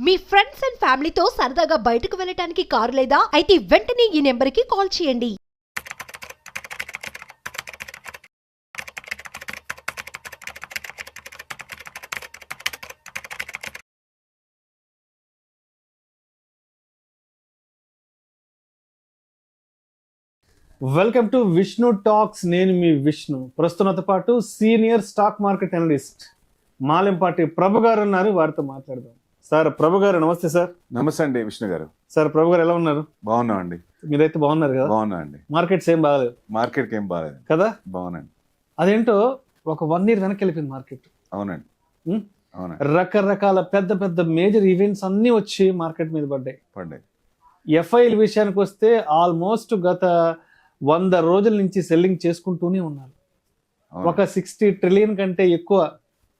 Me friends and ఫ్యామిలీతో సరదాగా బయటకు వెళ్ళటానికి కారు లేదా అయితే వెంటనే ఈ నెంబర్కి కాల్ చేయండి. Welcome to Vishnu talks. నేను మీ విష్ణు. ప్రస్తుతంతో పాటు senior stock market analyst Malempati Prabhu garu ఉన్నారు. వారితో మాట్లాడదాం. సార్ ప్రభు గారు నమస్తే. సార్ నమస్తే అండి విష్ణు గారు. సార్ ప్రభు గారు ఎలా ఉన్నారు? బాగున్నాం అండి. మీరైతే బాగున్నారు కదా? బాగున్నా అండి. మార్కెట్స్ ఏం బాగాలేదు. మార్కెట్కి ఏం బాగాలేదు కదా? బాగున్నాండి. అదేంటో ఒక 1 year వెనక్కి వెళ్ళిపోయింది మార్కెట్. అవునండి. అవునండి. రకరకాల పెద్ద పెద్ద మేజర్ ఈవెంట్స్ అన్ని వచ్చి మార్కెట్ మీద పడ్డాయి. ఎఫ్ఐల విషయానికి వస్తే ఆల్మోస్ట్ గత 100 రోజుల నుంచి సెల్లింగ్ చేసుకుంటూనే ఉన్నారు. ఒక 60 trillion కంటే ఎక్కువ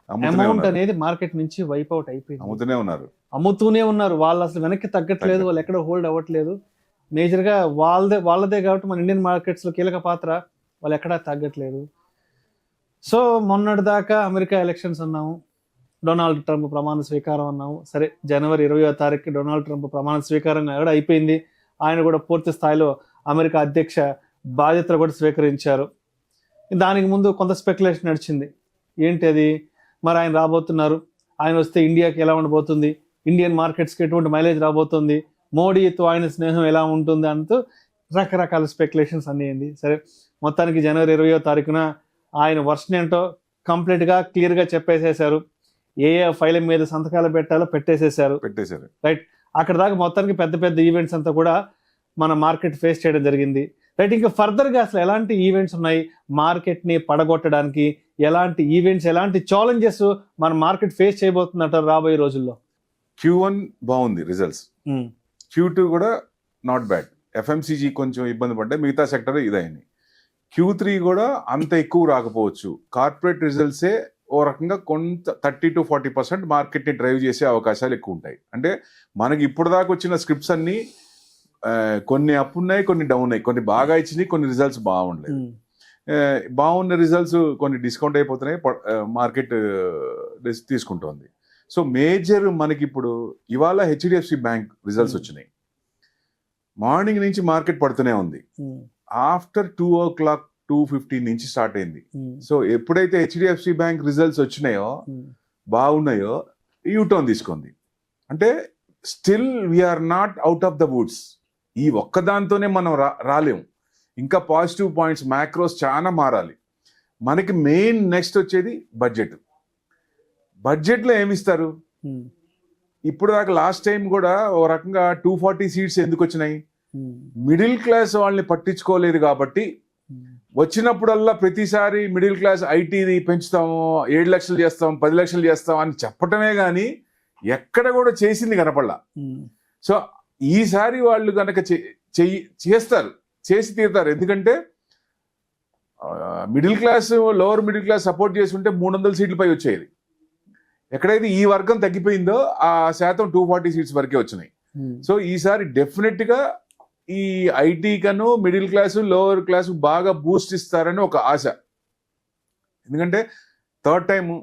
అమౌంట్ అనేది మార్కెట్ నుంచి వైప్ అవుట్ అయిపోయింది. అమ్ముతూనే ఉన్నారు. వాళ్ళు అసలు వెనక్కి తగ్గట్లేదు. వాళ్ళు ఎక్కడ హోల్డ్ అవ్వట్లేదు. మేజర్ గా వాళ్ళదే కాబట్టి మన ఇండియన్ మార్కెట్స్ లో కీలక పాత్ర. వాళ్ళు ఎక్కడా తగ్గట్లేదు. సో మొన్నటి దాకా అమెరికా ఎలక్షన్స్ అన్నాము, డొనాల్డ్ ట్రంప్ ప్రమాణ స్వీకారం అన్నాము. సరే, జనవరి 20వ తారీఖు డొనాల్డ్ ట్రంప్ ప్రమాణ స్వీకారం కూడా అయిపోయింది. ఆయన కూడా పూర్తి స్థాయిలో అమెరికా అధ్యక్ష బాధ్యతలు కూడా స్వీకరించారు. దానికి ముందు కొంత స్పెక్యులేషన్ నడిచింది. ఏంటి అది? మరి ఆయన రాబోతున్నారు, ఆయన వస్తే ఇండియాకి ఎలా ఉండబోతుంది, ఇండియన్ మార్కెట్స్కి ఎటువంటి మైలేజ్ రాబోతుంది, మోడీతో ఆయన స్నేహం ఎలా ఉంటుంది అంటూ రకరకాల స్పెక్యులేషన్స్ అన్నీ. సరే, మొత్తానికి జనవరి 20వ తారీఖున ఆయన వర్షన్ ఏంటో కంప్లీట్గా క్లియర్గా చెప్పేసేసారు. ఏ ఫైల్ మీద సంతకాలు పెట్టాలో పెట్టేశారు. రైట్. అక్కడ దాకా మొత్తానికి పెద్ద పెద్ద ఈవెంట్స్ అంతా కూడా మన మార్కెట్ ఫేస్ చేయడం జరిగింది. రైట్. ఇంకా ఫర్దర్గా అసలు ఎలాంటి ఈవెంట్స్ ఉన్నాయి మార్కెట్ని పడగొట్టడానికి, ఎలాంటి ఈవెంట్స్, ఎలాంటి ఛాలెంజెస్ మన మార్కెట్ ఫేస్ చేయబోతుందంటారు రాబోయే రోజుల్లో? Q1 బాగుంది రిజల్ట్స్. Q2 కూడా నాట్ బ్యాడ్. ఎఫ్ఎంసీజీ కొంచెం ఇబ్బంది పడ్డా, మిగతా సెక్టర్ ఇదైంది. Q3 కూడా అంత ఎక్కువ రాకపోవచ్చు. కార్పొరేట్ రిజల్ట్సే ఓ రకంగా కొంత 30 to 40% మార్కెట్ని డ్రైవ్ చేసే అవకాశాలు ఎక్కువ ఉంటాయి. అంటే మనకి ఇప్పుడు దాకా వచ్చిన స్క్రిప్ట్స్ అన్ని కొన్ని అప్ ఉన్నాయి, కొన్ని డౌన్ ఉన్నాయి, కొన్ని బాగా ఇచ్చినాయి, కొన్ని రిజల్ట్స్ బాగుండలేదు. బాగున్న రిజల్ట్స్ కొన్ని డిస్కౌంట్ అయిపోతున్నాయి, మార్కెట్ తీసుకుంటోంది. సో మేజర్ మనకి ఇప్పుడు ఇవాళ హెచ్డిఎఫ్సి బ్యాంక్ రిజల్ట్స్ వచ్చినాయి. మార్నింగ్ నుంచి మార్కెట్ పడుతూనే ఉంది. ఆఫ్టర్ 2 o'clock 2:15 నుంచి స్టార్ట్ అయింది. సో ఎప్పుడైతే హెచ్డిఎఫ్సి బ్యాంక్ రిజల్ట్స్ వచ్చినాయో, బాగున్నాయో, యూటర్న్ తీసుకుంది. అంటే still we are not out of the woods. ఈ ఒక్కదాంతోనే మనం రాలేము. ఇంకా పాజిటివ్ పాయింట్స్, మ్యాక్రోస్ చాలా మారాలి. మనకి మెయిన్ నెక్స్ట్ వచ్చేది బడ్జెట్. బడ్జెట్లో ఏమిస్తారు? ఇప్పుడు దాకా లాస్ట్ టైం కూడా ఓ రకంగా 240 seats ఎందుకు వచ్చినాయి? మిడిల్ క్లాస్ వాళ్ళని పట్టించుకోలేదు కాబట్టి వచ్చినప్పుడల్లా ప్రతిసారి మిడిల్ క్లాస్ ఐటీది పెంచుతాము, 7 లక్షలు చేస్తాం, 10 లక్షలు చేస్తాం అని చెప్పటమే కానీ ఎక్కడ కూడా చేసింది కనపడలా. సో ఈసారి వాళ్ళు కనుక చేస్తారు, చేసి తీరుతారు. ఎందుకంటే middle class, lower middle class support చేసి ఉంటే 300 seats పై వచ్చేది. ఎక్కడైతే ఈ వర్గం తగ్గిపోయిందో ఆ శాతం 240 seats వరకే వచ్చినాయి. సో ఈసారి డెఫినెట్ గా ఈ ఐటీ కను మిడిల్ క్లాసు, లోవర్ క్లాసు బాగా బూస్ట్ ఇస్తారని ఒక ఆశ. ఎందుకంటే థర్డ్ టైము.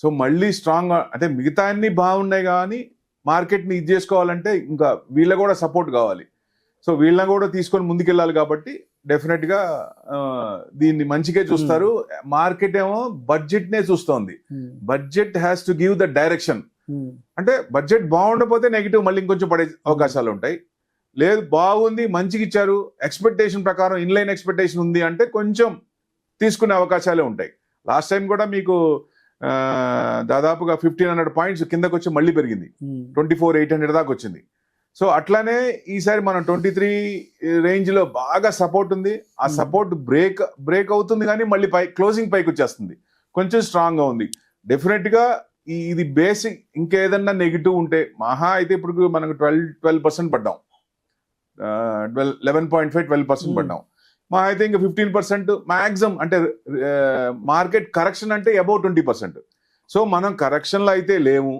సో మళ్ళీ స్ట్రాంగ్, అంటే మిగతా అన్ని బాగున్నాయి కానీ మార్కెట్ని ఇది చేసుకోవాలంటే ఇంకా వీళ్ళ కూడా సపోర్ట్ కావాలి. సో వీళ్ళని కూడా తీసుకొని ముందుకెళ్ళాలి కాబట్టి డెఫినెట్గా దీన్ని మంచిగా చూస్తారు. మార్కెట్ ఏమో బడ్జెట్నే చూస్తోంది. Budget has to give the direction. అంటే బడ్జెట్ బాగుండకపోతే నెగిటివ్ మళ్ళీ ఇంకొంచెం పడే అవకాశాలు ఉంటాయి. లేదు, బాగుంది, మంచిగా ఇచ్చారు, ఎక్స్పెక్టేషన్ ప్రకారం ఇన్లైన్ ఎక్స్పెక్టేషన్ ఉంది అంటే కొంచెం తీసుకునే అవకాశాలే ఉంటాయి. లాస్ట్ టైం కూడా మీకు దాదాపుగా 1500 points కిందకు వచ్చి మళ్ళీ పెరిగింది, 24,800 దాకా వచ్చింది. సో అట్లానే ఈసారి మనం 23 రేంజ్లో బాగా సపోర్ట్ ఉంది. ఆ సపోర్ట్ బ్రేక్ అవుతుంది కానీ మళ్ళీ క్లోజింగ్ పైకి వచ్చేస్తుంది. కొంచెం స్ట్రాంగ్గా ఉంది. డెఫినెట్గా ఇది బేసిక్. ఇంకేదన్నా నెగిటివ్ ఉంటే మహా అయితే ఇప్పుడు మనకు 12% పడ్డాం, 11.5-12% పడ్డాం. మా అయితే ఇంకా 15% మ్యాక్సిమం. అంటే మార్కెట్ కరెక్షన్ అంటే అబౌవ్ 20%. సో మనం కరెక్షన్లో అయితే లేము.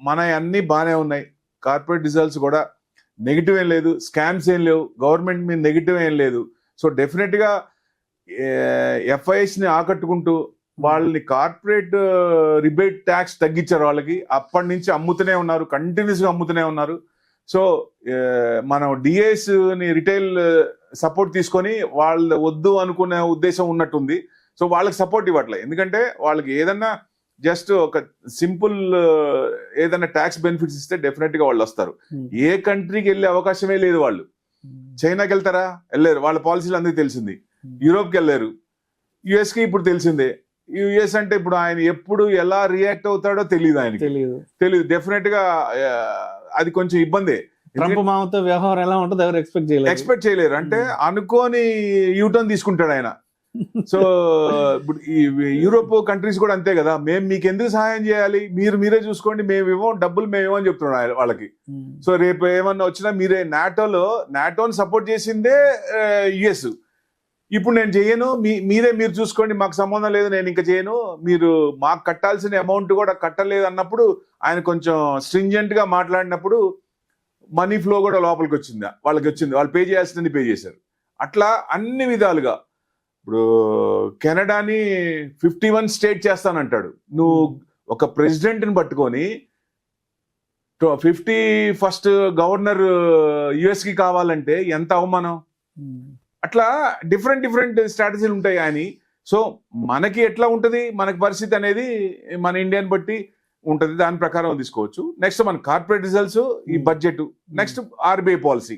మన అన్నీ బాగానే ఉన్నాయి. కార్పొరేట్ రిజల్ట్స్ కూడా నెగిటివ్ ఏం లేదు, స్కామ్స్ ఏం లేవు, గవర్నమెంట్ మీద నెగిటివ్ ఏం లేదు. సో డెఫినెట్గా ఎఫ్ఐఎస్ని ఆకట్టుకుంటూ వాళ్ళని కార్పొరేట్ రిబేట్ ట్యాక్స్ తగ్గించారు వాళ్ళకి. అప్పటి నుంచి అమ్ముతూనే ఉన్నారు, కంటిన్యూస్ గా అమ్ముతూనే ఉన్నారు. సో మనం డిఎస్ ని రిటైల్ సపోర్ట్ తీసుకొని వాళ్ళు వద్దు అనుకునే ఉద్దేశం ఉన్నట్టుంది. సో వాళ్ళకి సపోర్ట్ ఇవ్వట్లే, ఎందుకంటే వాళ్ళకి ఏదన్నా జస్ట్ ఒక సింపుల్ ఏదైనా ట్యాక్స్ బెనిఫిట్స్ ఇస్తే డెఫినెట్ గా వాళ్ళు వస్తారు. ఏ కంట్రీకి వెళ్ళే అవకాశమే లేదు వాళ్ళు. చైనాకి వెళ్తారా? వెళ్ళారు, వాళ్ళ పాలసీలు అందరికీ తెలిసింది. యూరోప్కి వెళ్ళారు, యుఎస్ కి ఇప్పుడు తెలిసిందే. యుఎస్ అంటే ఇప్పుడు ఆయన ఎప్పుడు ఎలా రియాక్ట్ అవుతాడో తెలియదు, ఆయనకి తెలియదు. డెఫినెట్ గా అది కొంచెం ఇబ్బందే. ట్రంప్ మామతో వ్యవహారం ఎలా ఉంటుందో ఎవరు ఎక్స్పెక్ట్ చేయలేరు. అంటే అనుకోని యూటర్న్ తీసుకుంటాడు ఆయన. సో ఇప్పుడు ఈ యూరోప్ కంట్రీస్ కూడా అంతే కదా, మేము మీకు ఎందుకు సహాయం చేయాలి, మీరే చూసుకోండి, మేము ఇవ్వం డబ్బులు, మేము ఇవ్వని చెప్తున్నాడు వాళ్ళకి. సో రేపు ఏమన్నా వచ్చినా మీరే నాటోని సపోర్ట్ చేసిందే యుఎస్. ఇప్పుడు నేను చేయను, మీరు చూసుకోండి, మాకు సంబంధం లేదు, నేను ఇంకా చేయను, మీరు మాకు కట్టాల్సిన అమౌంట్ కూడా కట్టలేదు అన్నప్పుడు ఆయన కొంచెం స్ట్రింజెంట్ గా మాట్లాడినప్పుడు మనీ ఫ్లో కూడా లోపలికి వచ్చింది, వాళ్ళు పే చేయాల్సిందని పే చేశారు. అట్లా అన్ని విధాలుగా ఇప్పుడు కెనడాని 51 స్టేట్ చేస్తానంటాడు. నువ్వు ఒక ప్రెసిడెంట్ని పట్టుకొని 51st గవర్నర్ యుఎస్ కి కావాలంటే ఎంత అవమానం. అట్లా డిఫరెంట్ స్ట్రాటజీలు ఉంటాయి ఆయన. సో మనకి ఎట్లా ఉంటది, మనకి పరిస్థితి అనేది మన ఇండియాని బట్టి ఉంటది, దాని ప్రకారం తీసుకోవచ్చు. నెక్స్ట్ మన కార్పొరేట్ రిజల్ట్స్, ఈ budget, next RBI policy.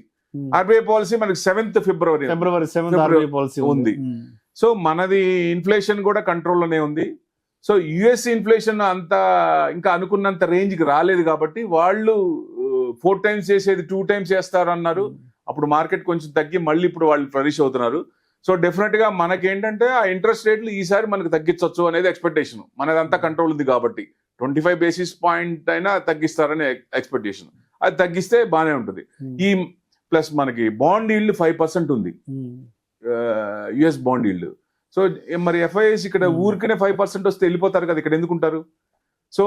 RBI policy మనకి 7th ఫిబ్రవరి ఉంది. సో మనది ఇన్ఫ్లేషన్ కూడా కంట్రోల్లోనే ఉంది. సో యుఎస్ ఇన్ఫ్లేషన్ అంత ఇంకా అనుకున్నంత రేంజ్కి రాలేదు కాబట్టి వాళ్ళు 4 times చేసేది 2 times చేస్తారు అన్నారు. అప్పుడు మార్కెట్ కొంచెం తగ్గి మళ్ళీ ఇప్పుడు వాళ్ళు ఫ్లరిష్ అవుతున్నారు. సో డెఫినెట్ గా మనకేంటంటే ఆ ఇంట్రెస్ట్ రేట్లు ఈసారి మనకు తగ్గించవచ్చు అనేది ఎక్స్పెక్టేషన్. మనదంతా కంట్రోల్ ఉంది కాబట్టి 25 basis point అయినా తగ్గిస్తారనే ఎక్స్పెక్టేషన్. అది తగ్గిస్తే బాగానే ఉంటుంది. ఈ ప్లస్ మనకి బాండ్ ఈల్డ్ 5% ఉంది, యుఎస్ బాండ్ ఈల్డ్. సో మరి ఎఫ్ఐఎస్ ఇక్కడ ఊరికనే 5% వస్తే వెళ్ళిపోతారు కదా, ఇక్కడ ఎందుకుంటారు? సో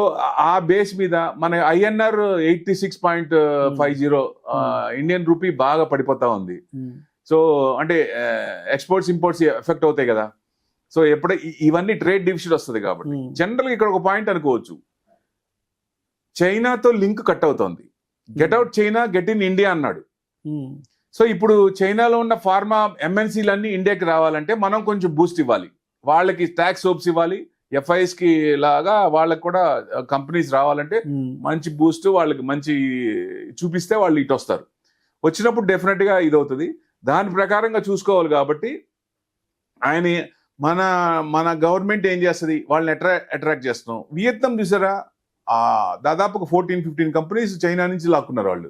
ఆ బేస్ మీద మన ఐఎన్ఆర్ 86.50 ఇండియన్ రూపీ బాగా పడిపోతా ఉంది. సో అంటే ఎక్స్పోర్ట్స్ ఇంపోర్ట్స్ ఎఫెక్ట్ అవుతాయి కదా. సో ఎప్పుడై ఇవన్నీ ట్రేడ్ డిఫిసిట్ వస్తుంది కాబట్టి జనరల్ గా ఇక్కడ ఒక పాయింట్ అనుకోవచ్చు, చైనాతో లింక్ కట్ అవుతోంది. Get out China, get in India అన్నాడు. సో ఇప్పుడు చైనాలో ఉన్న ఫార్మా ఎంఎన్సీలన్నీ ఇండియాకి రావాలంటే మనం కొంచెం బూస్ట్ ఇవ్వాలి, వాళ్ళకి ట్యాక్స్ హోప్స్ ఇవ్వాలి. ఎఫ్ఐఎస్ కి లాగా వాళ్ళకి కూడా కంపెనీస్ రావాలంటే మంచి బూస్ట్, వాళ్ళకి మంచి చూపిస్తే వాళ్ళు ఇటు వస్తారు. వచ్చినప్పుడు డెఫినెట్ గా ఇది అవుతుంది. దాని ప్రకారంగా చూసుకోవాలి కాబట్టి ఆయన మన గవర్నమెంట్ ఏం చేస్తుంది, వాళ్ళని అట్రాక్ట్ చేస్తున్నాం. వియత్నాం చూసారా, దాదాపుగా 14-15 కంపెనీస్ చైనా నుంచి లాక్కున్నారు వాళ్ళు,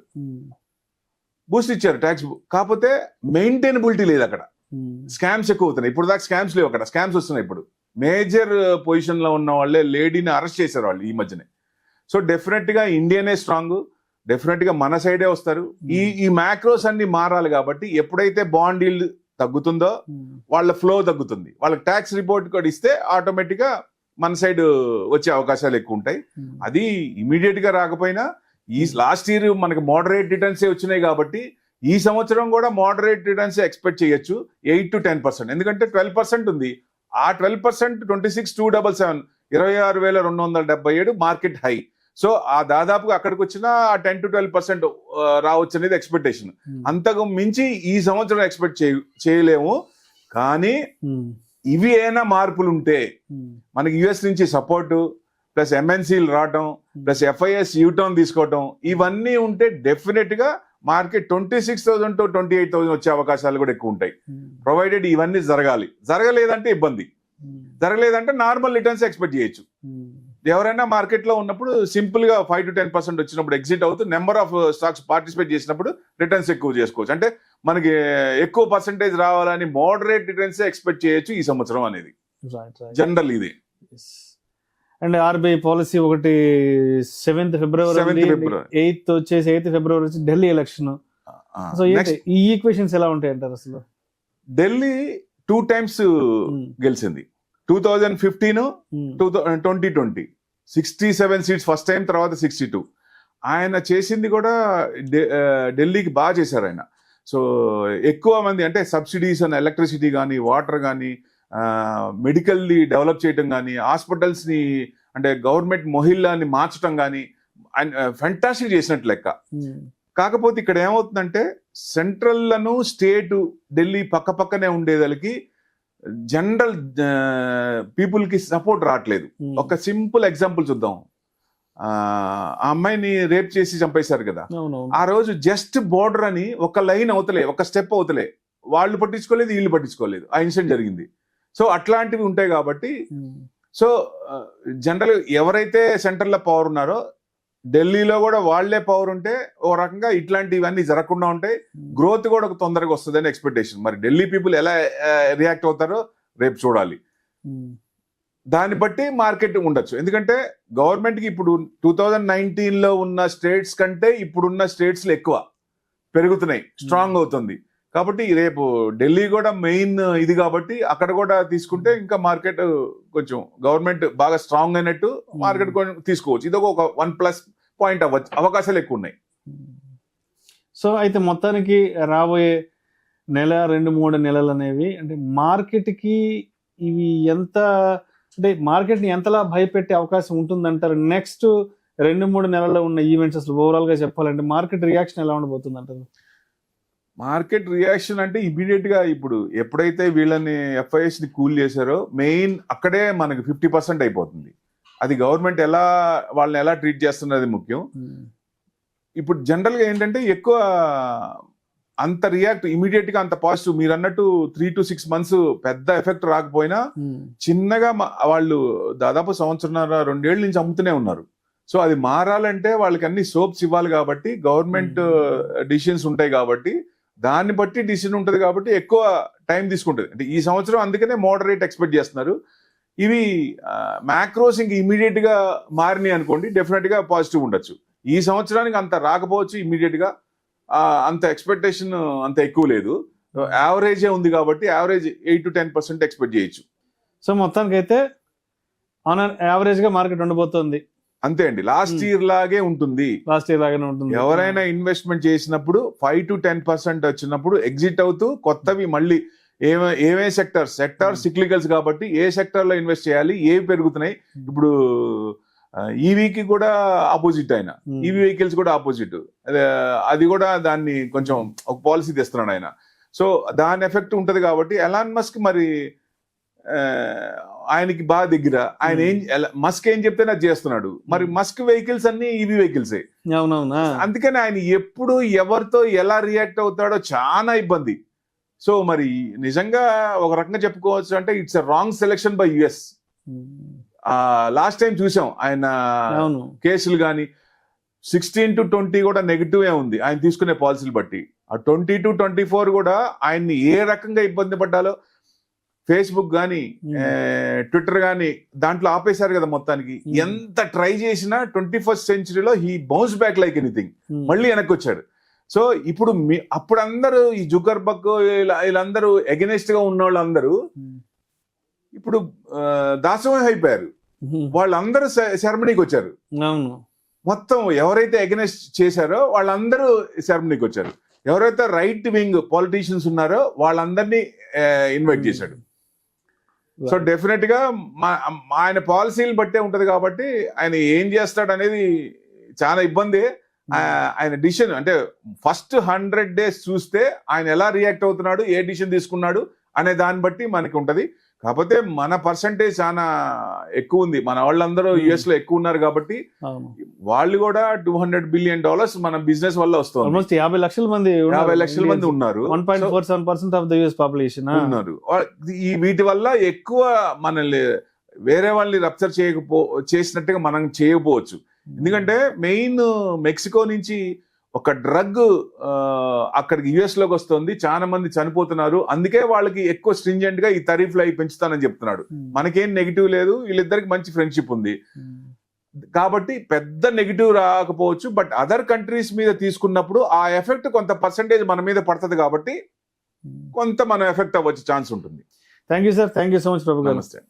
బూస్ట్ ఇచ్చారు ట్యాక్స్. కాకపోతే మెయింటైనబిలిటీ లేదు అక్కడ, స్కామ్స్ ఎక్కువ అవుతున్నాయి. ఇప్పుడు దాకా స్కామ్స్ లేవు, అక్కడ స్కామ్స్ వస్తున్నాయి. ఇప్పుడు మేజర్ పొజిషన్ లో ఉన్న వాళ్ళే లేడీని అరెస్ట్ చేశారు వాళ్ళు ఈ మధ్యనే. సో డెఫినెట్ గా ఇండియానే స్ట్రాంగ్, డెఫినెట్ గా మన సైడే వస్తారు. ఈ మ్యాక్రోస్ అన్ని మారాలి కాబట్టి ఎప్పుడైతే బాండ్ ఈల్డ్ తగ్గుతుందో వాళ్ళ ఫ్లో తగ్గుతుంది, వాళ్ళకి ట్యాక్స్ రిపోర్ట్ కూడా ఇస్తే ఆటోమేటిక్ గా మన సైడ్ వచ్చే అవకాశాలు ఎక్కువ ఉంటాయి. అది ఇమీడియట్ గా రాకపోయినా ఈ లాస్ట్ ఇయర్ మనకి మోడరేట్ రిటర్న్స్ వచ్చినాయి కాబట్టి ఈ సంవత్సరం కూడా మోడరేట్ రిటర్న్స్ ఎక్స్పెక్ట్ చేయొచ్చు, 8 to 10%. ఎందుకంటే 12% ఉంది. ఆ 12% 26,277 26,277 మార్కెట్ హై. సో ఆ దాదాపుగా అక్కడికి వచ్చిన 10 to 12% రావచ్చు అనేది ఎక్స్పెక్టేషన్. అంతకు మించి ఈ సంవత్సరం ఎక్స్పెక్ట్ చేయలేము. కానీ ఇవి ఏమైనా మార్పులు ఉంటే మనకి యుఎస్ నుంచి సపోర్టు, ప్లస్ ఎంఎన్సీలు రావటం, ప్లస్ ఎఫ్ఐఎస్ యూటర్న్ తీసుకోవటం, ఇవన్నీ ఉంటే డెఫినెట్ గా మార్కెట్ 26,000 to 28,000 వచ్చే అవకాశాలు కూడా ఎక్కువ ఉంటాయి, ప్రొవైడెడ్ ఇవన్నీ జరగలేదంటే ఇబ్బంది, జరగలేదంటే నార్మల్ రిటర్న్స్ ఎక్స్పెక్ట్ చేయొచ్చు. ఎవరైనా మార్కెట్ లో ఉన్నప్పుడు సింపుల్ గా 5 to 10% వచ్చినప్పుడు ఎగ్జిట్ అవుతూ నెంబర్ ఆఫ్ స్టాక్స్ పార్టిసిపేట్ చేసినప్పుడు రిటర్న్స్ ఎక్కువ చేసుకోవచ్చు. అంటే మనకి ఎక్కువ పర్సెంటేజ్ రావాలని మోడరేట్ రిటర్న్స్ ఎక్స్పెక్ట్ చేయొచ్చు ఈ సంవత్సరం అనేది జనరల్ ఇది. అండ్ ఆర్బీఐ పాలసీ ఒకటి 7th ఫిబ్రవరి, 8th వచ్చేసి 8th ఫిబ్రవరి వచ్చి ఢిల్లీ ఎలక్షన్. సో ఈ ఈక్వేషన్స్ ఎలా ఉంటాయి అంటారు అసలు? ఢిల్లీ 2 times గెలిచింది, 2015, 2020 67 seats ఫస్ట్ టైం, తర్వాత 62. ఆయన చేసింది కూడా ఢిల్లీకి బాగా చేశారు ఆయన. సో ఎక్కువ మంది అంటే సబ్సిడీస్ అని ఎలక్ట్రిసిటీ కానీ, వాటర్ కానీ, మెడికల్ని డెవలప్ చేయటం కానీ, హాస్పిటల్స్ని అంటే గవర్నమెంట్ మొహిల్లాని మార్చడం కానీ ఆయన ఫెంటాస్టిక్ చేసినట్టు లెక్క. కాకపోతే ఇక్కడ ఏమవుతుందంటే సెంట్రల్లను స్టేట్ ఢిల్లీ పక్క పక్కనే ఉండేదానికి జనరల్ పీపుల్కి సపోర్ట్ రావట్లేదు. ఒక సింపుల్ ఎగ్జాంపుల్ చూద్దాం. ఆ అమ్మాయిని రేప్ చేసి చంపేశారు కదా, ఆ రోజు జస్ట్ బోర్డర్ అని ఒక లైన్ అవతలే, ఒక స్టెప్ అవతలే, వాళ్ళు పట్టించుకోలేదు, వీళ్ళు పట్టించుకోలేదు, ఆ ఇన్సిడెంట్ జరిగింది. సో అట్లాంటివి ఉంటాయి కాబట్టి సో జనరల్ ఎవరైతే సెంట్రల్లో పవర్ ఉన్నారో ఢిల్లీలో కూడా వాళ్లే పవర్ ఉంటే ఓ రకంగా ఇట్లాంటివన్నీ జరగకుండా ఉంటాయి, గ్రోత్ కూడా తొందరగా వస్తుందని ఎక్స్పెక్టేషన్. మరి ఢిల్లీ పీపుల్ ఎలా రియాక్ట్ అవుతారో రేపు చూడాలి. దాన్ని బట్టి మార్కెట్ ఉండొచ్చు. ఎందుకంటే గవర్నమెంట్కి ఇప్పుడు 2019లో ఉన్న స్టేట్స్ కంటే ఇప్పుడున్న స్టేట్స్లో ఎక్కువ పెరుగుతున్నాయి, స్ట్రాంగ్ అవుతుంది. కాబట్టి రేపు ఢిల్లీ కూడా మెయిన్ ఇది కాబట్టి అక్కడ కూడా తీసుకుంటే ఇంకా మార్కెట్ కొంచెం గవర్నమెంట్ బాగా స్ట్రాంగ్ అయినట్టు మార్కెట్ తీసుకోవచ్చు. ఇది ఒక 1+ పాయింట్ అవ్వచ్చు, అవకాశాలు ఎక్కువ ఉన్నాయి. సో అయితే మొత్తానికి రాబోయే నెల 2-3 నెలలు అనేవి అంటే మార్కెట్కి ఇవి ఎంత అంటే మార్కెట్ని ఎంతలా భయపెట్టే అవకాశం ఉంటుందంటారు? నెక్స్ట్ 2-3 నెలల్లో ఉన్న ఈవెంట్స్ అసలు ఓవరాల్గా చెప్పాలంటే మార్కెట్ రియాక్షన్ ఎలా ఉండబోతుంది అంటారు? మార్కెట్ రియాక్షన్ అంటే ఇమీడియట్ గా ఇప్పుడు ఎప్పుడైతే వీళ్ళని FIS ని కూల్ చేశారో మెయిన్ అక్కడే మనకి 50% అయిపోతుంది. అది గవర్నమెంట్ వాళ్ళని ఎలా ట్రీట్ చేస్తున్నది ముఖ్యం. ఇప్పుడు జనరల్ గా ఏంటంటే ఎక్కువ అంత రియాక్ట్ ఇమీడియట్ గా అంత పాజిటివ్ మీరు అన్నట్టు 3 to 6 months పెద్ద ఎఫెక్ట్ రాకపోయినా చిన్నగా వాళ్ళు దాదాపు 1.5-2 ఏళ్ళ నుంచి అమ్ముతూనే ఉన్నారు. సో అది మారాలంటే వాళ్ళకి అన్ని సోప్స్ ఇవ్వాలి కాబట్టి గవర్నమెంట్ డిసిషన్స్ ఉంటాయి కాబట్టి దాన్ని బట్టి డిసిషన్ ఉంటుంది కాబట్టి ఎక్కువ టైం తీసుకుంటుంది. అంటే ఈ సంవత్సరం అందుకనే మోడరేట్ ఎక్స్పెక్ట్ చేస్తున్నారు. ఇవి మ్యాక్రోస్ ఇంక ఇమీడియట్ గా మారినాయి అనుకోండి, డెఫినెట్ గా పాజిటివ్ ఉండొచ్చు. ఈ సంవత్సరానికి అంత రాకపోవచ్చు ఇమీడియట్ గా, అంత ఎక్స్పెక్టేషన్ అంత ఎక్కువ లేదు. యావరేజే ఉంది కాబట్టి యావరేజ్ 8 to 10% ఎక్స్పెక్ట్ చేయొచ్చు. సో మొత్తానికి అయితే ఆన్ యావరేజ్ గా మార్కెట్ ఉండబోతోంది. అంతే అండి, లాస్ట్ ఇయర్ లాగే ఉంటుంది. లాస్ట్ ఇయర్ లాగానే ఉంటుంది. ఎవరైనా ఇన్వెస్ట్మెంట్ చేసినప్పుడు 5 to 10% వచ్చినప్పుడు ఎగ్జిట్ అవుతూ కొత్తవి మళ్ళీ ఏమే సెక్టర్స్ సిక్లికల్స్ కాబట్టి ఏ సెక్టర్ లో ఇన్వెస్ట్ చేయాలి, ఏవి పెరుగుతున్నాయి. ఇప్పుడు ఈవీకి కూడా ఆపోజిట్ ఆయన, ఈవీ వెహికల్స్ కూడా ఆపోజిట్, అది కూడా దాన్ని కొంచెం ఒక పాలసీ తెస్తున్నాడు ఆయన. సో దాని ఎఫెక్ట్ ఉంటది కాబట్టి ఎలాన్ మస్క్ మరి ఆయనకి బాగా దగ్గర, ఆయన మస్క్ ఏం చెప్తే అది చేస్తున్నాడు. మరి మస్క్ వెహికల్స్ అన్ని ఈవీ వెహికల్సే. అందుకని ఆయన ఎప్పుడు ఎవరితో ఎలా రియాక్ట్ అవుతాడో చాలా ఇబ్బంది. సో మరి నిజంగా ఒక రకంగా చెప్పుకోవచ్చు అంటే it's a wrong selection by US. Last time చూసాం ఆయన కేసులు కానీ 16 to 20 కూడా నెగిటివ్ ఉంది ఆయన తీసుకునే పాలసీలు బట్టి. ఆ 20 to 24 కూడా ఆయన్ని ఏ రకంగా ఇబ్బంది పడ్డాలో ఫేస్బుక్ కానీ ట్విట్టర్ కానీ దాంట్లో ఆపేశారు కదా మొత్తానికి. ఎంత ట్రై చేసినా 21st centuryలో he bounce back like anything, మళ్ళీ వెనక్కి వచ్చాడు. సో ఇప్పుడు అప్పుడు అందరూ ఈ జుకర్బర్గ్ వీళ్ళందరూ ఎగెనెస్ట్ గా ఉన్న వాళ్ళందరూ ఇప్పుడు దాసోహం అయిపోయారు. వాళ్ళందరూ సెరమనీకి వచ్చారు. మొత్తం ఎవరైతే ఎగెనెస్ట్ చేశారో వాళ్ళందరూ సెరమనీకి వచ్చారు. ఎవరైతే రైట్ వింగ్ పాలిటీషియన్స్ ఉన్నారో వాళ్ళందరినీ ఇన్వైట్ చేశాడు. సో డెఫినెట్ గా ఆయన పాలసీలు బట్టే ఉంటది కాబట్టి ఆయన ఏం చేస్తాడు అనేది చాలా ఇబ్బంది. ఆయన డిసిషన్ అంటే ఫస్ట్ 100 days చూస్తే ఆయన ఎలా రియాక్ట్ అవుతున్నాడు, ఏ డిసిషన్ తీసుకున్నాడు అనే దాన్ని బట్టి మనకి ఉంటది. కాకపోతే మన పర్సంటేజ్ చాలా ఎక్కువ ఉంది, మన వాళ్ళందరూ US లో ఎక్కువ ఉన్నారు కాబట్టి వాళ్ళు కూడా $200 billion మన బిజినెస్ వల్ల వస్తుంది. 50 లక్షల మంది ఉన్నారు. 1.47% ఆఫ్ ద US పాపులేషన్ ఉన్నారు. ఈ వీటి వల్ల ఎక్కువ మనల్ని వేరే వాళ్ళని రప్చర్ చేసినట్టుగా మనం చేయకపోవచ్చు. ఎందుకంటే మెయిన్ మెక్సికో నుంచి ఒక డ్రగ్ అక్కడికి US లోకి వస్తుంది, చాలా మంది చనిపోతున్నారు. అందుకే వాళ్ళకి ఎక్కువ స్ట్రింజెంట్ గా ఈ తరీఫ్లు అవి పెంచుతానని చెప్తున్నాడు. మనకేం నెగిటివ్ లేదు, వీళ్ళిద్దరికి మంచి ఫ్రెండ్షిప్ ఉంది కాబట్టి పెద్ద నెగిటివ్ రాకపోవచ్చు. బట్ అదర్ కంట్రీస్ మీద తీసుకున్నప్పుడు ఆ ఎఫెక్ట్ కొంత పర్సంటేజ్ మన మీద పడుతుంది కాబట్టి కొంత మన ఎఫెక్ట్ అవ్వచ్చు ఛాన్స్ ఉంటుంది. Thank you sir, thank you so much Prabhu garu. నమస్తే.